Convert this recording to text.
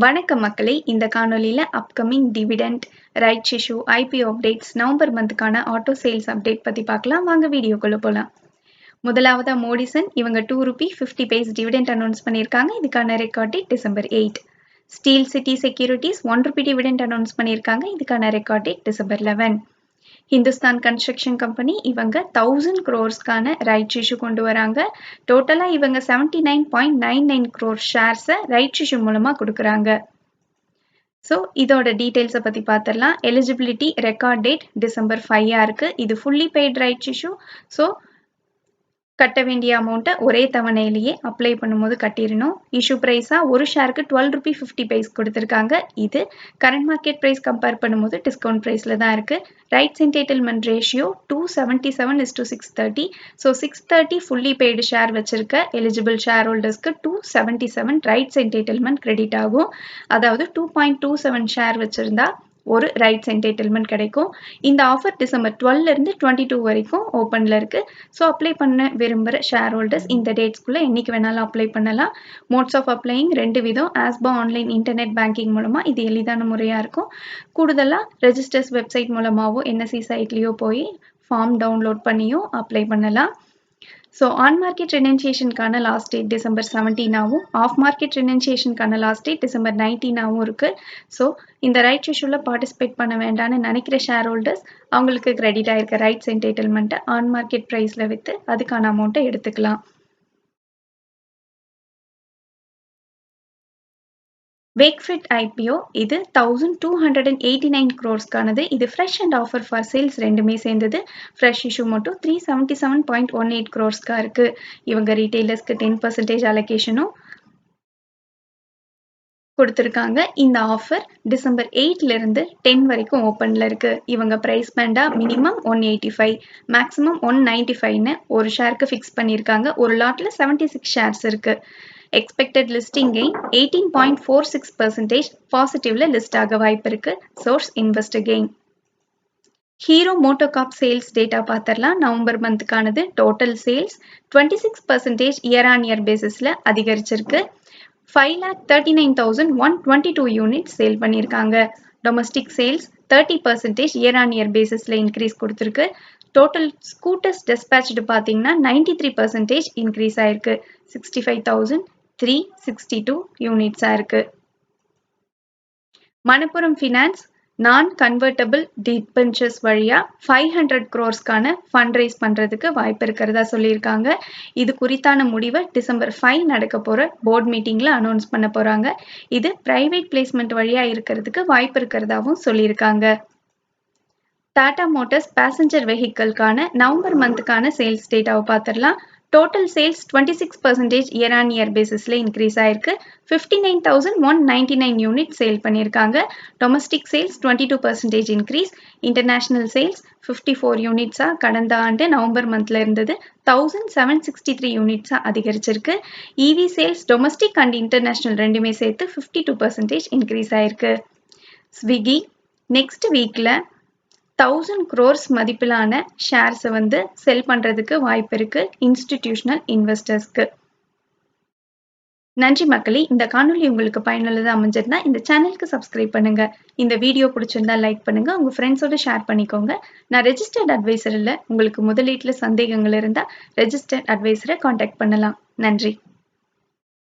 வணக்கம் மக்களே, இந்த காணொலியில upcoming dividend, rights issue, IPO updates, November மந்த்துக்கான ஆட்டோ சேல்ஸ் அப்டேட் பத்தி பார்க்கலாம். வாங்க வீடியோக்குள்ள போலாம். முதலாவதா மோடிசன், இவங்க ₹2.50 டிவிடெண்ட் அனௌன்ஸ் பண்ணியிருக்காங்க. இதுக்கான record date December 8. Steel city securities ₹1 dividend announce பண்ணியிருக்காங்க. இதுக்கான record date December 11. Hindustan construction company இவங்க 1000 crores-க்கான ரைட்ஸ் இஷ்யூ கொண்டு வராங்க. டோட்டலா இவங்க 79.99 crore ஷேர்ஸை ரைட்ஸ் இஷ்யூ மூலமா கொடுக்குறாங்க. ஸோ இதோட டீட்டெயில்ஸை பற்றி பார்த்துடலாம். எலிஜிபிலிட்டி ரெக்கார்ட் டேட் December 5 இருக்கு. இது fully paid rights issue. So கட்ட வேண்டிய அமௌண்ட்டை ஒரே தவணையிலேயே அப்ளை பண்ணும்போது கட்டிடணும். இஷ்யூ ப்ரைஸாக ஒரு ஷேருக்கு ₹12.50 கொடுத்துருக்காங்க. இது கரண்ட் மார்க்கெட் ப்ரைஸ் கம்பேர் பண்ணும்போது டிஸ்கவுண்ட் ப்ரைஸில் தான் இருக்குது. Rights entitlement ratio 277:630. So 630 fully paid share வச்சிருக்க எலிஜிபிள் ஷேர் ஹோல்டர்ஸ்க்கு 277 ரைட்ஸ் என்டைட்டில்மெண்ட் கிரெடிட் ஆகும். அதாவது 2.27 ஷேர் வச்சிருந்தா ஒரு ரைட்ஸ் என்டைட்டில்மெண்ட் கிடைக்கும். இந்த ஆஃபர் December 12 இருந்து 22 வரைக்கும் ஓப்பனில் இருக்கு. ஸோ அப்ளை பண்ண விரும்புகிற ஷேர் ஹோல்டர்ஸ் இந்த டேட்ஸ்குள்ளே என்னைக்கு வேணாலும் அப்ளை பண்ணலாம். மோட்ஸ் ஆஃப் அப்ளையிங் 2 விதம். ஆஸ்பா ஆன்லைன் இன்டர்நெட் பேங்கிங் மூலமாக இது எளிதான முறையாக இருக்கும். கூடுதலாக ரெஜிஸ்டர்ஸ் வெப்சைட் மூலமாகவோ NSE சைட்லேயோ போய் ஃபார்ம் டவுன்லோட் பண்ணியும் அப்ளை பண்ணலாம். ஸோ ஆன் மார்க்கெட் ரெனன்சியேஷனுக்கான last date December 17 off market ரெனன்சியேஷனுக்கான லாஸ்ட் டேட் December 19 இருக்குது. ஸோ இந்த ரைட்ஸ் இஷ்யூவில் பார்ட்டிசிபேட் பண்ண வேண்டாம்னு நினைக்கிற ஷேர் ஹோல்டர்ஸ் அவங்களுக்கு கிரெடிட் ஆயிருக்க ரைட்ஸ் என்டைட்டில்மெண்ட்டை ஆன் மார்க்கெட் ப்ரைஸில் விற்று அதுக்கான அமௌண்ட்டை எடுத்துக்கலாம். Wakefit IPO இது 1289 crores-க்கானது. இது fresh and offer for sales ரெண்டுமே சேர்ந்தது. ஃப்ரெஷ் இஷ்யூ மட்டும் 377.18 crores-க்கா இருக்கு. இவங்க ரீட்டைலர்ஸ்க்கு 10% அலோகேஷனும் கொடுத்துருக்காங்க. இந்த ஆஃபர் December 8 இருந்து 10 வரைக்கும் ஓப்பனில் இருக்கு. இவங்க ப்ரைஸ் பேண்டா மினிமம் 185, மேக்ஸிமம் 195ன்னு ஒரு ஷேருக்கு ஃபிக்ஸ் பண்ணியிருக்காங்க. ஒரு லாட்டில் 76 ஷேர்ஸ் இருக்கு. எக்ஸ்பெக்டட் லிஸ்டிங் கெயின் 18.46% பாசிட்டிவ்ல லிஸ்ட் ஆக வாய்ப்பு இருக்கு. Source investor gain. Hero MotoCorp sales data பார்த்துடலாம். நவம்பர் மந்த்துக்கானது. Total sales 26% year on year பேசிஸில் அதிகரிச்சிருக்கு. 5,39,122 யூனிட் சேல் பண்ணியிருக்காங்க. Domestic sales 30% year on year பேசிஸில் இன்க்ரீஸ் கொடுத்துருக்கு. டோட்டல் ஸ்கூட்டர்ஸ் டிஸ்பேச்டு பார்த்தீங்கன்னா 93% இன்க்ரீஸ் ஆயிருக்கு. 65,362 யூனிட்ஸாக இருக்கு. மணப்புரம் ஃபினான்ஸ் நான் கன்வெர்ட்டபிள் டிபென்ச்சர்ஸ் வழியா 500 crores-க்கான ஃபண்ட் ரைஸ் பண்றதுக்கு வாய்ப்பு இருக்கிறதா சொல்லியிருக்காங்க. இது குறித்தான முடிவை December 5 நடக்க போற போர்ட் மீட்டிங்ல அனௌன்ஸ் பண்ண போறாங்க. இது பிரைவேட் பிளேஸ்மெண்ட் வழியா இருக்கிறதுக்கு வாய்ப்பு இருக்கிறதாவும் சொல்லியிருக்காங்க. டாடா மோட்டார்ஸ் பேசஞ்சர் வெஹிக்கிள்கான நவம்பர் மந்த்துக்கான சேல்ஸ் டேட்டாவை பார்த்துடலாம். Total sales 26% year on year பேசிஸில் இன்க்ரீஸ் ஆயிருக்கு. 59,199 யூனிட் சேல் பண்ணியிருக்காங்க. Domestic sales 22% increase. International sales 54 யூனிட்ஸாக கடந்த ஆண்டு நவம்பர் மந்த்ல இருந்தது 1,763 யூனிட்ஸாக அதிகரிச்சிருக்கு. EV sales domestic and international ரெண்டுமே சேர்த்து 52% இன்க்ரீஸ் ஆயிருக்கு. ஸ்விக்கி நெக்ஸ்ட் வீக்ல 1000 crores மதிப்பிலான ஷேர்ஸை செல் பண்றதுக்கு வாய்ப்பு இருக்கு இன்ஸ்டிடியூஷனல் இன்வெஸ்டர்ஸ்க்கு. நன்றி மக்களே, இந்த காணொலி உங்களுக்கு பயனுள்ளதா அமைஞ்சிருந்தா இந்த சேனலுக்கு சப்ஸ்கிரைப் பண்ணுங்க. இந்த வீடியோ பிடிச்சிருந்தா லைக் பண்ணுங்க, உங்க ஃப்ரெண்ட்ஸோட ஷேர் பண்ணிக்கோங்க. நான் ரெஜிஸ்டர்ட் அட்வைசர் இல்ல. உங்களுக்கு முதலீட்டுல சந்தேகங்கள் இருந்தா ரெஜிஸ்டர்ட் அட்வைசரை கான்டாக்ட் பண்ணலாம். நன்றி.